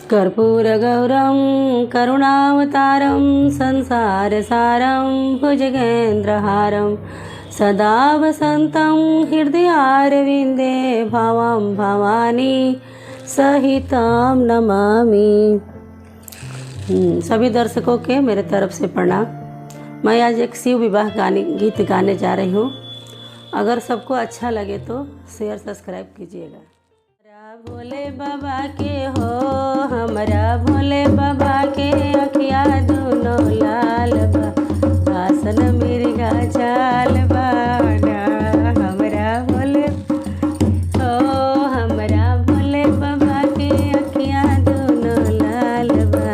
कर्पूरगौरं करुणावतारं संसारसारं भुजगेन्द्रहारं सदा वसन्तं हृदयारविन्दे भावं भवानी सहितं नमामि। सभी दर्शकों के मेरे तरफ से प्रणाम। मैं आज एक शिव विवाह गीत गाने जा रही हूँ। अगर सबको अच्छा लगे तो शेयर सब्सक्राइब कीजिएगा। भोले बाबा के हो हमारा भोले बाबा के अखिया दोनों लाल बा, आसन मिर्गा चाल बाना। हमारा भोले हो हमारा भोले बाबा के अखिया दोनों लाल बा,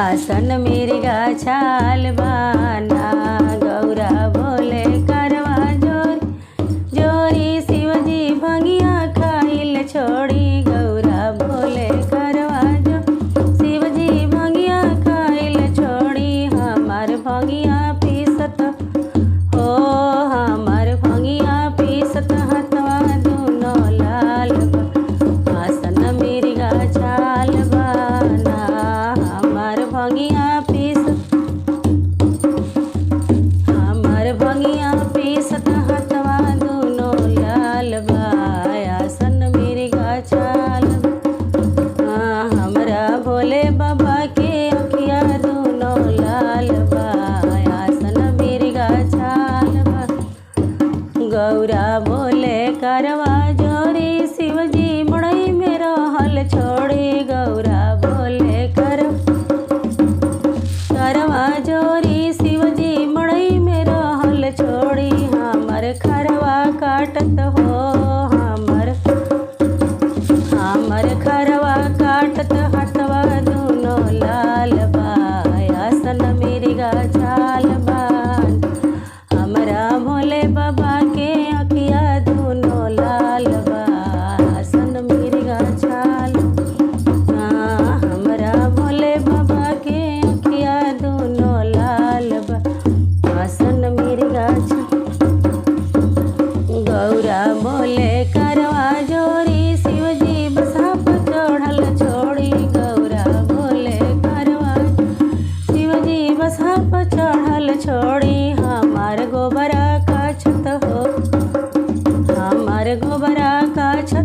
आसन मिर्गा चाल बाना। गौरा भोले करवा जोरी शिवजी भंगिया खाइल छोड़ी। गौरा भोले करवा शिवजी भंगिया खाइल छोड़ी। हमार भंगिया पीसत हो हमार भंगिया पीसत हथवा दोनों लाल बा, आसन मिर्गा चाल बाना। हमार भंगिया पीसत हमार भंगिया पीसत हथवा दोनों लाल बा, आसन मिर्गा चाल बा। हमरा भोले बाबा के अखिया दोनों लाल बा, आसन मिर्गा चाल बा। गौरा भोले करवा जोरी शिवजी मड़ई में रहल छोड़ी। गौरा भोले करवा जोरी शिवजी मड़ई में रहल छोड़ी। हमर खरवा काटत हो हमर खरवा काटत हथवा दोनों लाल बा, आसन मिर्गा चाल बान। हमरा भोले बाबा के अखिया दोनों लाल बा, आसन मिर्गा चाल। हमरा भोले बाबा के अखिया दोनों लाल बा, आसन मिर्गा चाल। गौरा भोले करवा जोरी शिवजी बसा पर चढ़ल छोड़ी। गौरा भोले करवा शिवजी बसा पर चढ़ल छोड़ी। हमार गोबरा का छत हो हमार गोबरा का छत